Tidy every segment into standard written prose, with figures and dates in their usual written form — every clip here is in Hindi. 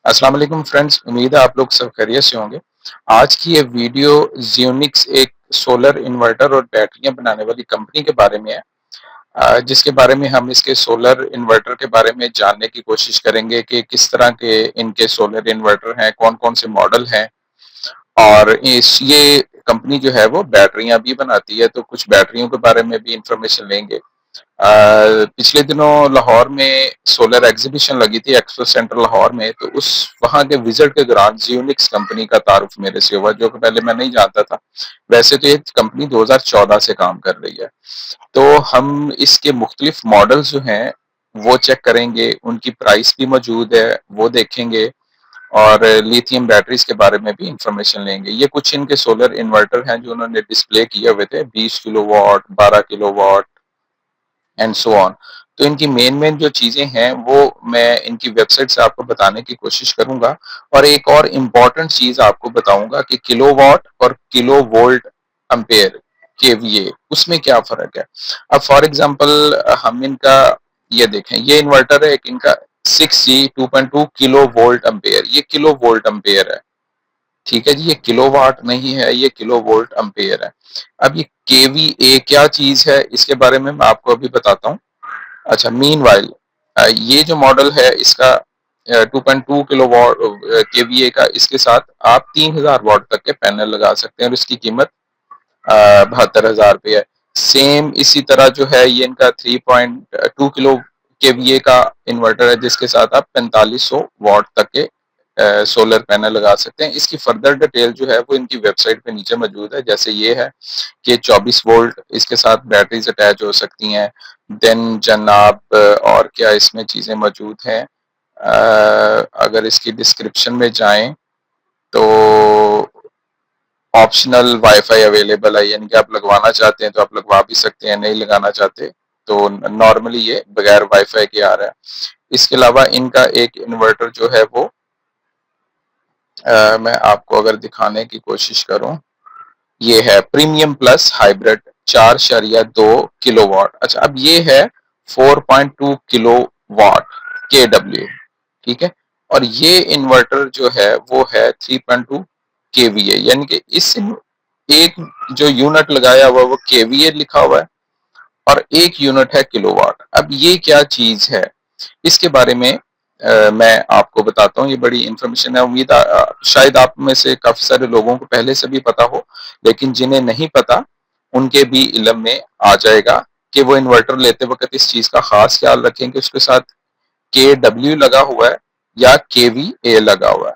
अस्सलाम वालेकुम फ्रेंड्स, उम्मीद है आप लोग सब खैरियत से होंगे। आज की ये वीडियो ज़ियोनिक्स एक सोलर इन्वर्टर और बैटरियाँ बनाने वाली कंपनी के बारे में है। जिसके बारे में हम इसके सोलर इन्वर्टर के बारे में जानने की कोशिश करेंगे कि किस तरह के इनके सोलर इन्वर्टर हैं, कौन-कौन से मॉडल हैं और इस ये कंपनी जो है वो बैटरियाँ भी बनाती है, तो कुछ बैटरियों के बारे में भी इंफॉर्मेशन लेंगे। पिछले दिनों लाहौर में सोलर एग्जीबिशन लगी थी एक्सपो सेंटर लाहौर में, तो उस वहां के विजिट के दौरान जियोनिक्स कंपनी का तारुफ मेरे से हुआ, जो कि पहले मैं नहीं जानता था। वैसे तो ये कंपनी 2014 से काम कर रही है। तो हम इसके मुख्तलिफ मॉडल्स जो हैं वो चेक करेंगे, उनकी प्राइस भी मौजूद है वो देखेंगे और लिथियम बैटरीज के बारे में भी इंफॉर्मेशन लेंगे। ये कुछ इनके सोलर इन्वर्टर हैं जो उन्होंने डिस्प्ले किए हुए थे, 20 kilowatt, 12 kilowatt and so on. तो इनकी मेन मेन जो चीजें हैं वो मैं इनकी वेबसाइट से आपको बताने की कोशिश करूंगा और एक और इम्पॉर्टेंट चीज आपको बताऊंगा कि किलोवाट और किलो वोल्ट अम्पेयर केवीए उसमें क्या फर्क है। अब फॉर एग्जांपल हम इनका ये देखें, ये इन्वर्टर है एक इनका 6G 2.2 किलो वोल्ट अम्पेयर, ये किलो वोल्ट अम्पेयर है। ठीक है जी, ये किलोवाट नहीं है, ये किलो वोल्ट अम्पेयर है। अब ये केवीए क्या चीज है इसके बारे में मैं आपको अभी बताता हूँ। अच्छा, मीनवाइल ये जो मॉडल है इसका 2.2 किलो वॉट केवीए का, इसके साथ आप 3000 वॉट तक के पैनल लगा सकते हैं और इसकी कीमत 72,000 रुपये है। सेम इसी तरह जो है ये इनका 3.2 किलो केवीए का इन्वर्टर है जिसके साथ आप 4500 वॉट तक के सोलर पैनल लगा सकते हैं। इसकी फर्दर डिटेल जो है वो इनकी वेबसाइट पे नीचे मौजूद है। जैसे ये है कि 24 वोल्ट इसके साथ बैटरीज अटैच हो सकती हैं। देन जनाब और क्या इसमें चीजें मौजूद हैं, अगर इसकी डिस्क्रिप्शन में जाएं तो ऑप्शनल वाईफाई अवेलेबल है, यानी कि आप लगवाना चाहते हैं तो आप लगवा भी सकते हैं, नहीं लगाना चाहते तो नॉर्मली ये बगैर वाईफाई के आ रहा है। इसके अलावा इनका एक इन्वर्टर जो है वो मैं आपको अगर दिखाने की कोशिश करूं, ये है प्रीमियम प्लस हाइब्रिड 4.2 किलोवाट। अच्छा, अब ये है 4.2 किलोवाट KW, ठीक है। और ये इन्वर्टर जो है वो है 3.2 KVA, यानी कि इस एक जो यूनिट लगाया हुआ वो KVA लिखा हुआ है और एक यूनिट है किलोवाट। अब ये क्या चीज है इसके बारे में मैं आपको बताता हूँ। ये बड़ी इंफॉर्मेशन है, उम्मीद शायद आप में से काफी सारे लोगों को पहले से भी पता हो, लेकिन जिन्हें नहीं पता उनके भी इल्म में आ जाएगा कि वो इन्वर्टर लेते वक्त इस चीज का खास ख्याल रखें कि उसके साथ KW लगा हुआ है या KVA लगा हुआ है।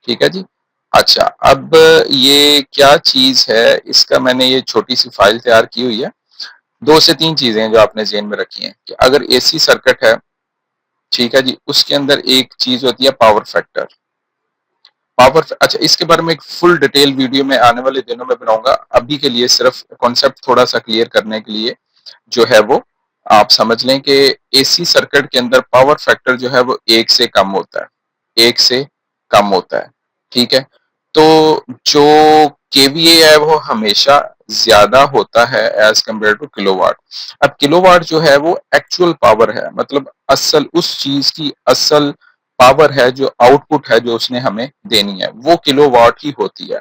ठीक है जी। अच्छा, अब ये क्या चीज है इसका मैंने ये छोटी सी फाइल तैयार की हुई है। 2 से 3 चीजें हैं जो आपने जेन में रखी हैं कि अगर AC सर्किट है, ठीक है जी, उसके अंदर एक चीज होती है पावर फैक्टर। अच्छा, इसके बारे में एक फुल डिटेल वीडियो में आने वाले दिनों में बनाऊंगा। अभी के लिए सिर्फ कॉन्सेप्ट थोड़ा सा क्लियर करने के लिए जो है वो आप समझ लें कि AC सर्किट के अंदर पावर फैक्टर जो है वो 1 से कम होता है, 1 से कम होता है। ठीक है, तो जो KVA है वो हमेशा ज्यादा होता है एज कम्पेयर टू किलोवाट। अब किलोवाट जो है वो एक्चुअल पावर है, मतलब असल उस चीज की असल पावर है, जो आउटपुट है जो उसने हमें देनी है वो किलोवाट ही होती है।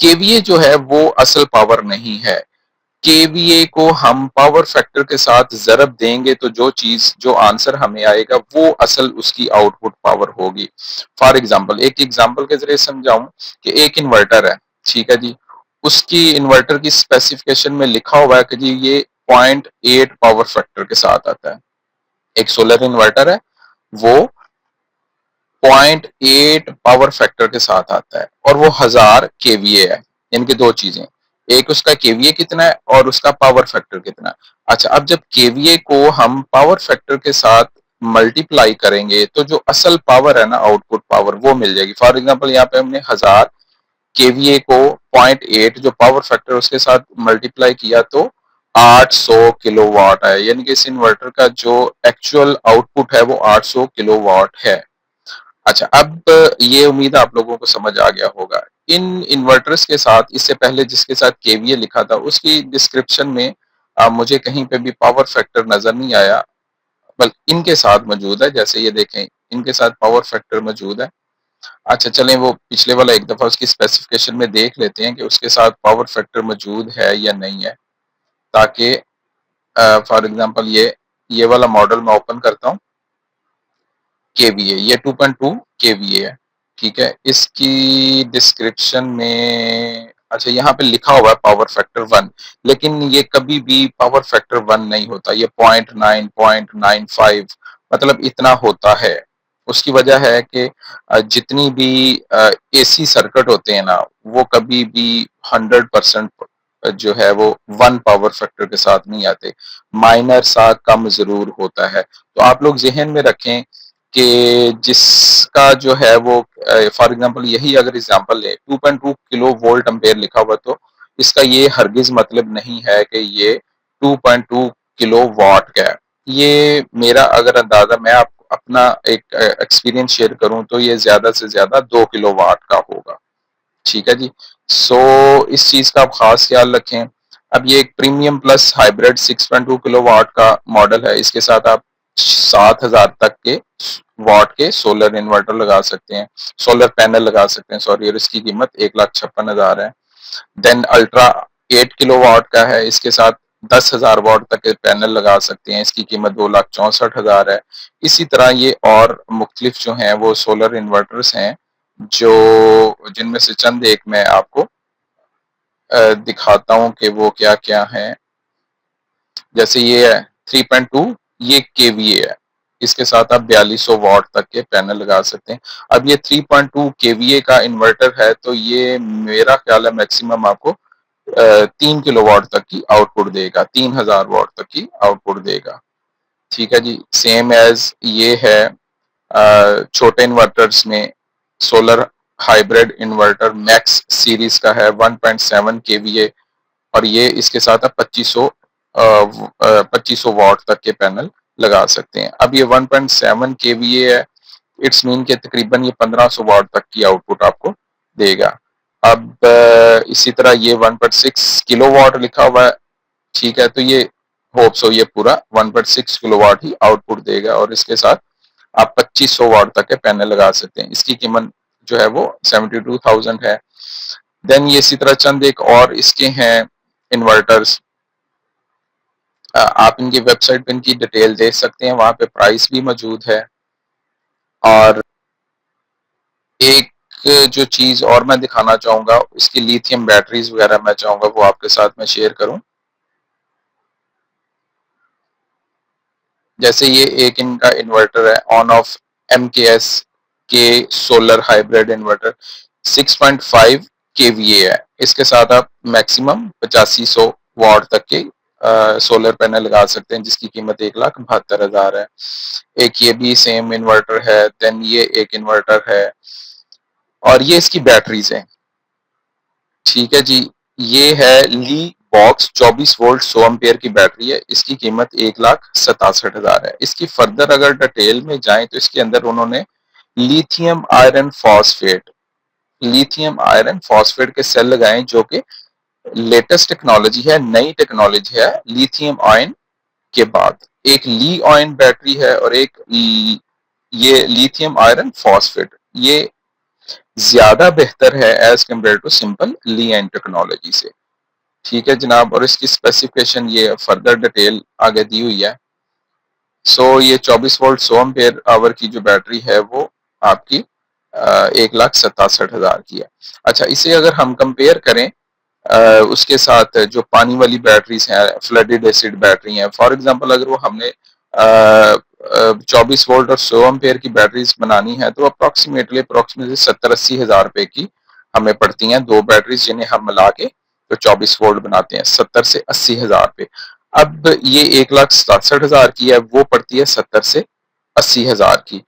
KVA जो है वो असल पावर नहीं है। KVA को हम पावर फैक्टर के साथ जरब देंगे तो जो चीज जो आंसर हमें आएगा वो असल उसकी आउटपुट पावर होगी। फॉर एग्जांपल, एक एग्जांपल के जरिए समझाऊं कि एक इन्वर्टर है, ठीक है जी, उसकी इन्वर्टर की स्पेसिफिकेशन में लिखा हुआ है कि जी ये 0.8 पावर फैक्टर के साथ आता है। एक सोलर इन्वर्टर है वो 0.8 पावर फैक्टर के साथ आता है और वो 1000 KVA है। इनकी दो चीजें, एक उसका KVA कितना है और उसका पावर फैक्टर कितना है। अच्छा, अब जब KVA को हम पावर फैक्टर के साथ मल्टीप्लाई करेंगे तो जो असल पावर है ना, आउटपुट पावर, वो मिल जाएगी। फॉर एग्जांपल यहाँ पे हमने 1000 KVA को 0.8 जो पावर फैक्टर उसके साथ मल्टीप्लाई किया तो 800 किलोवाट है, यानी कि इस इन्वर्टर का जो एक्चुअल आउटपुट है वो 800 किलोवाट है। अच्छा, अब ये उम्मीद आप लोगों को समझ आ गया होगा। इन इन्वर्टर्स के साथ इससे पहले जिसके साथ KVA लिखा था उसकी डिस्क्रिप्शन में मुझे कहीं पे भी पावर फैक्टर नजर नहीं आया, बल्कि इनके साथ मौजूद है। जैसे ये देखें, इनके साथ पावर फैक्टर मौजूद है। अच्छा चलें वो पिछले वाला एक दफा उसकी स्पेसिफिकेशन में देख लेते हैं कि उसके साथ पावर फैक्टर मौजूद है या नहीं है, ताकि फॉर एग्जांपल ये वाला मॉडल मैं ओपन करता हूँ। केवीए ये 2.2 केवीए है, ठीक है। इसकी डिस्क्रिप्शन में अच्छा यहाँ पे लिखा हुआ है पावर फैक्टर 1, लेकिन ये कभी भी पावर फैक्टर 1 नहीं होता, ये 0.9 0.95 मतलब इतना होता है। उसकी वजह है कि जितनी भी एसी सर्किट होते हैं ना, वो कभी भी 100% जो है वो 1 पावर फैक्टर के साथ नहीं आते, माइनर सा कम जरूर होता है। तो आप लोग जहन में रखें कि जिसका जो है वो फॉर एग्जांपल यही अगर एग्जांपल ले 2.2 किलो वोल्ट एम्पेयर लिखा हुआ, तो इसका ये हरगिज मतलब नहीं है कि ये 2.2 किलो वाट का है। ये मेरा अगर अंदाजा मैं आप अपना एक एक्सपीरियंस शेयर करूं तो ये ज्यादा से ज्यादा 2 किलो वाट का होगा, ठीक है जी। सो इस चीज का आप खास ख्याल रखें। अब ये एक premium plus hybrid 6.2 kilowatt का मॉडल है। इसके साथ आप 7,000 तक के वाट के सोलर इन्वर्टर लगा सकते हैं, सोलर पैनल लगा सकते हैं सॉरी, और इसकी कीमत 1,56,000 है। देन अल्ट्रा 8 किलो वाट का है, इसके साथ 10,000 वाट तक के पैनल लगा सकते हैं, इसकी कीमत 2,64,000 है। इसी तरह ये और मुख्तलिफ जो हैं वो सोलर इन्वर्टर्स हैं, जो जिनमें से चंद एक मैं आपको दिखाता हूं कि वो क्या क्या है। जैसे ये है 3.2, ये केवीए है, इसके साथ आप 4200 वाट तक के पैनल लगा सकते हैं। अब ये 3.2 केवीए का इन्वर्टर है, तो ये मेरा ख्याल है मैक्सिमम आपको 3 किलोवाट तक की आउटपुट देगा, 3,000 वाट तक की आउटपुट देगा, ठीक है जी। सेम एज ये है छोटे इन्वर्टर्स में solar hybrid inverter max series का है 1.7 केवीए, और ये इसके साथ आप 2500 वाट तक के पैनल लगा सकते हैं। अब ये 1.7 केवीए है, इट्स मीन के तकरीबन ये 1500 वाट तक की आउटपुट आपको देगा। अब इसी तरह ये 1.6 किलो वाट लिखा हुआ है, ठीक है। तो ये होप सो ये पूरा 1.6 किलो वाट ही आउटपुट देगा, और इसके साथ आप 2500 वाट तक के पैनल लगा सकते हैं। इसकी कीमत जो है वो 72,000 है। देन ये इसी तरह चंद एक और इसके हैं इन्वर्टर्स, आप इनकी वेबसाइट पे इनकी डिटेल देख सकते हैं, वहां पे प्राइस भी मौजूद है। और एक जो चीज और मैं दिखाना चाहूंगा, इसकी लिथियम बैटरीज वगैरह मैं चाहूंगा वो आपके साथ में शेयर करूं। जैसे ये एक इनका इन्वर्टर है ऑन ऑफ MKS के सोलर हाइब्रिड इन्वर्टर 6.5 केवीए है, इसके साथ आप मैक्सिमम 8500 वाट तक के सोलर पैनल लगा सकते हैं, जिसकी कीमत 1,72,000 है। एक ये भी सेम इन्वर्टर है। देन ये एक इन्वर्टर है, और ये इसकी बैटरीज हैं, ठीक है जी। ये है ली बॉक्स 24 वोल्ट 100 एम्पियर की बैटरी है, इसकी कीमत 1,67,000 है। इसकी फर्दर अगर डिटेल में जाएं तो इसके अंदर उन्होंने lithium iron phosphate lithium iron phosphate के सेल लगाए, जो कि लेटेस्ट टेक्नोलॉजी है, नई टेक्नोलॉजी है लिथियम आयन के बाद। एक ली आयन बैटरी है, और एक ये लिथियम आयरन फॉस्फेट, ये ज्यादा बेहतर है as compare to simple Li ion technology से, ठीक है जनाब। और इसकी स्पेसिफिकेशन ये फर्दर डिटेल आगे दी हुई है। सो ये 24 वोल्ट 100 एम्पेयर आवर की जो बैटरी है वो आपकी 1,67,000 की है। अच्छा, इसे अगर हम कंपेयर करें उसके साथ जो पानी वाली बैटरीज हैं, फ्लडेड एसिड बैटरी हैं, फॉर एग्जांपल अगर वो हमने 24 वोल्ट और 100 एम्पेयर की बैटरीज बनानी है, तो अप्रोक्सीमेटली 70-80 हज़ार रुपए की हमें पड़ती हैं दो बैटरीज, जिन्हें हम मिला के तो 24 वोल्ट बनाते हैं, 70 से 80 हज़ार रुपए। अब ये 1,67,000 की है, वो पड़ती है 70 से 80 हज़ार की,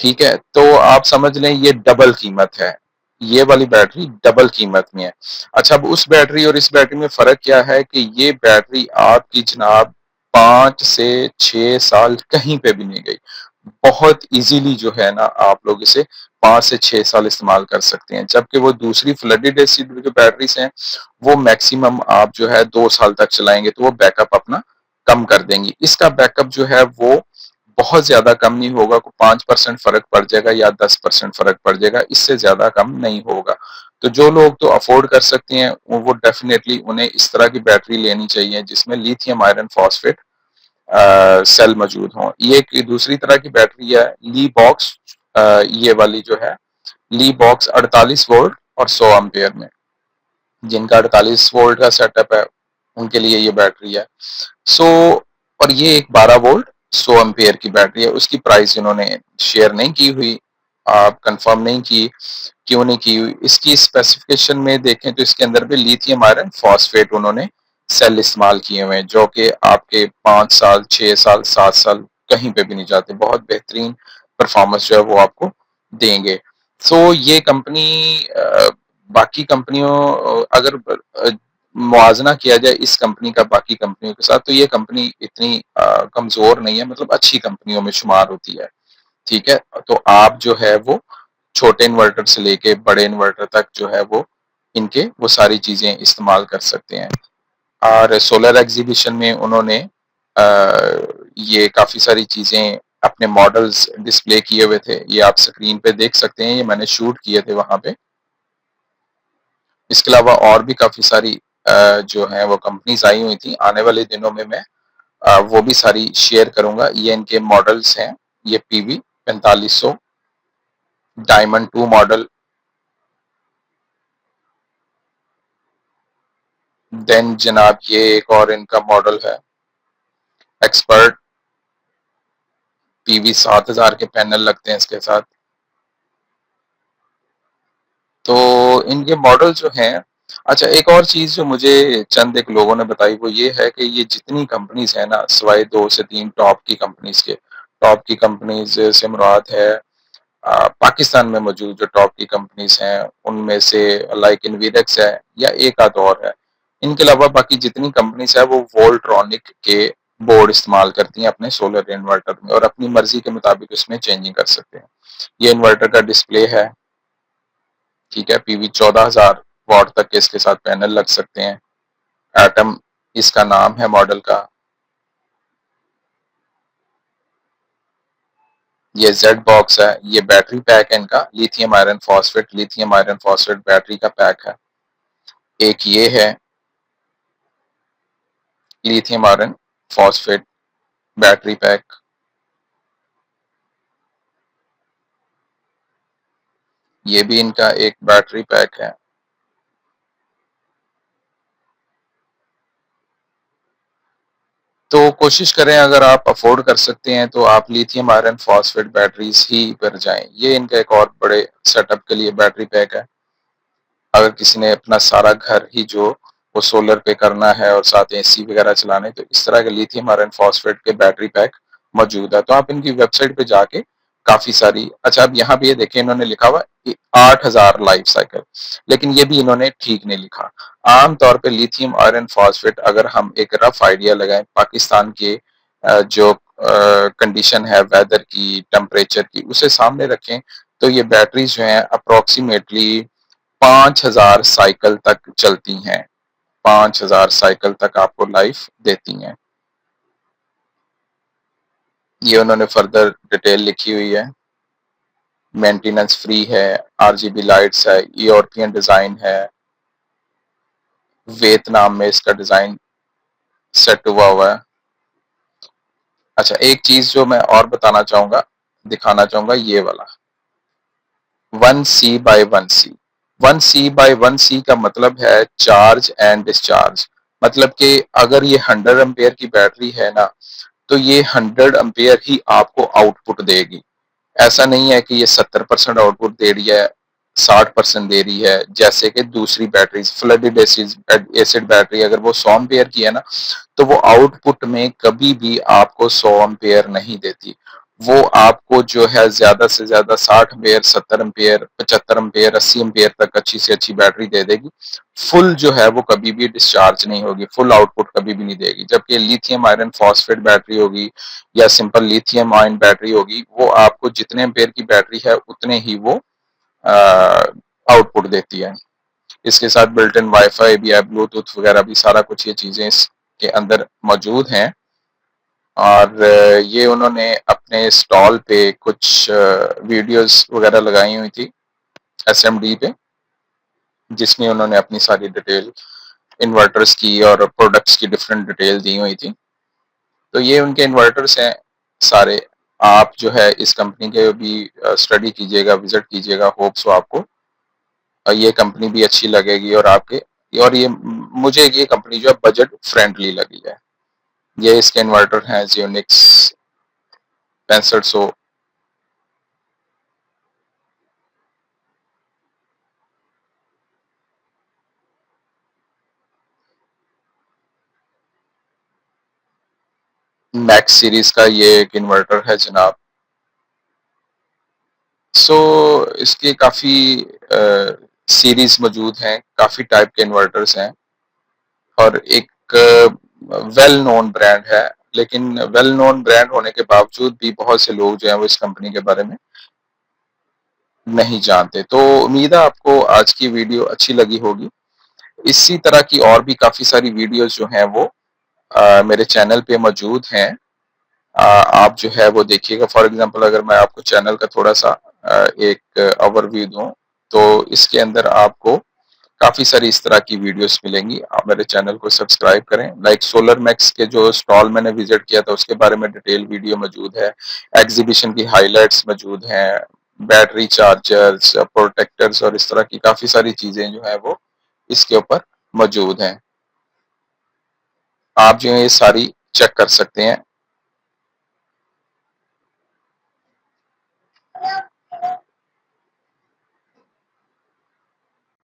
ठीक है। तो आप समझ लें ये डबल कीमत है, ये वाली बैटरी डबल कीमत में है। अच्छा, अब उस बैटरी और इस बैटरी में फर्क क्या है कि ये बैटरी आपकी जनाब 5 से 6 साल कहीं पे भी नहीं गई, बहुत इजीली जो है ना आप लोग इसे 5 से 6 साल इस्तेमाल कर सकते हैं। जबकि वो दूसरी फ्लडेड एसिड जो बैटरीज हैं, वो मैक्सिमम आप जो है 2 साल तक चलाएंगे तो वो बैकअप अपना कम कर देंगी। इसका बैकअप जो है वो बहुत ज्यादा कम नहीं होगा, को 5% फर्क पड़ जाएगा या 10% फर्क पड़ जाएगा, इससे ज्यादा कम नहीं होगा। तो जो लोग तो अफोर्ड कर सकते हैं वो डेफिनेटली उन्हें इस तरह की बैटरी लेनी चाहिए जिसमें लिथियम आयरन फॉस्फेट सेल मौजूद हों। ये एक दूसरी तरह की बैटरी है ली बॉक्स, ये वाली जो है ली बॉक्स 48 वोल्ट और 100 एम्पियर में, जिनका 48 वोल्ट का सेटअप है उनके लिए ये बैटरी है। सो और ये एक 12 वोल्ट 100 एम्पियर की बैटरी है। उसकी प्राइस इन्होंने शेयर नहीं की हुई, आप कंफर्म नहीं की, क्यों नहीं की हुई। इसकी स्पेसिफिकेशन में देखें तो इसके अंदर भी लिथियम आयरन फॉस्फेट उन्होंने सेल इस्तेमाल किए हुए हैं जो कि आपके 5 साल 6 साल 7 साल कहीं पे भी नहीं जाते, बहुत बेहतरीन परफॉर्मेंस जो है वो आपको देंगे। सो ये कंपनी बाकी कंपनियों अगर मुआवजना किया जाए इस कंपनी का बाकी कंपनियों के साथ, तो ये कंपनी इतनी कमजोर नहीं है, मतलब अच्छी कंपनियों में शुमार होती है। ठीक है, तो आप जो है वो छोटे इन्वर्टर से लेके बड़े इन्वर्टर तक जो है वो इनके वो सारी चीजें इस्तेमाल कर सकते हैं। और सोलर एग्जीबिशन में उन्होंने ये काफी सारी चीजें अपने मॉडल्स डिस्प्ले किए हुए थे, ये आप स्क्रीन पे देख सकते हैं, ये मैंने शूट किए थे वहां पे। इसके अलावा और भी काफी सारी जो है वो कंपनीज आई हुई थी। आने वाले दिनों में मैं वो भी सारी शेयर करूंगा। ये इनके मॉडल्स हैं, ये पीवी 4500 डायमंड 2 मॉडल, देन जनाब ये एक और इनका मॉडल है एक्सपर्ट, पीवी 7000 के पैनल लगते हैं इसके साथ। तो इनके मॉडल जो हैं, अच्छा एक और चीज जो मुझे चंद एक लोगों ने बताई वो ये है कि ये जितनी कंपनीज है ना, सिवाय 2 से 3 टॉप की कंपनीज के, टॉप की कंपनीज से मुराद है पाकिस्तान में मौजूद जो टॉप की कंपनीज हैं उनमें से लाइक इनवीडेक्स है या एक आध और है। इनके अलावा बाकी जितनी कंपनीज है वो वोल्ट्रॉनिक के बोर्ड इस्तेमाल करती हैं अपने सोलर इन्वर्टर में और अपनी मर्जी के मुताबिक उसमें चेंजिंग कर सकते हैं। ये इन्वर्टर का डिस्प्ले है, ठीक है, पीवी 14,000 वॉट तक के इसके साथ पैनल लग सकते हैं। एटम इसका नाम है मॉडल का। ये जेड बॉक्स है, ये बैटरी पैक है इनका, लिथियम आयरन फॉस्फेट बैटरी का पैक है। एक ये है lithium iron phosphate battery pack. ये भी इनका एक बैटरी पैक है। तो कोशिश करें, अगर आप अफोर्ड कर सकते हैं तो आप लिथियम आयरन फॉस्फेट बैटरीज ही पर जाएं। ये इनका एक और बड़े सेटअप के लिए बैटरी पैक है। अगर किसी ने अपना सारा घर ही जो वो सोलर पे करना है और साथ एसी वगैरह चलाने, तो इस तरह के लिथियम आयरन फॉस्फेट के बैटरी पैक मौजूद है। तो आप इनकी वेबसाइट पे जाके काफी सारी, अच्छा अब यहाँ पे ये देखिए इन्होंने लिखा हुआ 8,000 लाइफ साइकिल, लेकिन ये भी इन्होंने ठीक नहीं लिखा। आमतौर पे लिथियम आयरन फॉस्फेट अगर हम एक रफ आइडिया लगाएं पाकिस्तान के जो कंडीशन है वेदर की, टेम्परेचर की, उसे सामने रखें, तो ये बैटरीज जो हैं अप्रोक्सीमेटली 5,000 साइकिल तक चलती हैं, 5,000 साइकिल तक आपको लाइफ देती हैं। ये उन्होंने फर्दर डिटेल लिखी हुई है। मेंटेनेंस फ्री है, आरजीबी लाइट्स है, यूरोपियन डिजाइन है, वियतनाम में इसका डिजाइन सेट हुआ है। अच्छा एक चीज जो मैं और बताना चाहूंगा, दिखाना चाहूंगा, ये वाला 1C/1C। 1C/1C का मतलब है चार्ज एंड डिस्चार्ज। मतलब कि अगर ये 100 एम्पेयर की बैटरी है ना, तो ये 100 एम्पेयर ही आपको आउटपुट देगी। ऐसा नहीं है कि ये 70% आउटपुट दे रही है, 60% दे रही है, जैसे कि दूसरी बैटरीज फ्लडेड एसिड बैटरी अगर वो 100 एम्पेयर की है ना, तो वो आउटपुट में कभी भी आपको 100 एम्पेयर नहीं देती। वो आपको जो है ज्यादा से ज्यादा 60 एम्पेयर, 70 एम्पेयर, 75 एम्पेयर, 80 एम्पेयर तक अच्छी से अच्छी बैटरी दे देगी। फुल जो है वो कभी भी डिस्चार्ज नहीं होगी, फुल आउटपुट कभी भी नहीं देगी। जबकि लिथियम आयरन फॉस्फेट बैटरी होगी या सिंपल लिथियम आयन बैटरी होगी, वो आपको जितने एम्पेयर की बैटरी है उतने ही वो आउटपुट देती है। इसके साथ बिल्ट इन वाईफाई भी है, ब्लूटूथ वगैरह भी, सारा कुछ ये चीजें इसके अंदर मौजूद हैं। और ये उन्होंने अपने स्टॉल पे कुछ वीडियोस वगैरह लगाई हुई थी एसएमडी पे, जिसमें उन्होंने अपनी सारी डिटेल इन्वर्टर्स की और प्रोडक्ट्स की डिफरेंट डिटेल दी हुई थी। तो ये उनके इन्वर्टर्स हैं सारे। आप जो है इस कंपनी के भी स्टडी कीजिएगा, विजिट कीजिएगा, होप सो आपको ये कंपनी भी अच्छी लगेगी और आपके, और ये मुझे ये कंपनी जो है बजट फ्रेंडली लगी है। ये इसके इन्वर्टर हैं जियोनिक्स 6500, मैक्स सीरीज का ये एक इन्वर्टर है जनाब। सो इसके काफ़ी सीरीज मौजूद हैं, काफ़ी टाइप के इन्वर्टर्स हैं और एक वेल नोन ब्रांड है। लेकिन वेल नोन ब्रांड होने के बावजूद भी बहुत से लोग जो हैं वो इस कंपनी के बारे में नहीं जानते। तो उम्मीद है आपको आज की वीडियो अच्छी लगी होगी। इसी तरह की और भी काफ़ी सारी वीडियोस जो हैं वो मेरे चैनल पे मौजूद हैं। आप जो है वो देखिएगा। फॉर एग्जांपल अगर मैं आपको चैनल का थोड़ा सा एक ओवरव्यू दूं, तो इसके अंदर आपको काफी सारी इस तरह की वीडियोस मिलेंगी। आप मेरे चैनल को सब्सक्राइब करें। लाइक सोलर मैक्स के जो स्टॉल मैंने विजिट किया था उसके बारे में डिटेल वीडियो मौजूद है, एग्जीबिशन की हाइलाइट्स मौजूद हैं, बैटरी चार्जर्स, प्रोटेक्टर्स और इस तरह की काफी सारी चीजें जो है वो इसके ऊपर मौजूद हैं। आप जो है ये सारी चेक कर सकते हैं।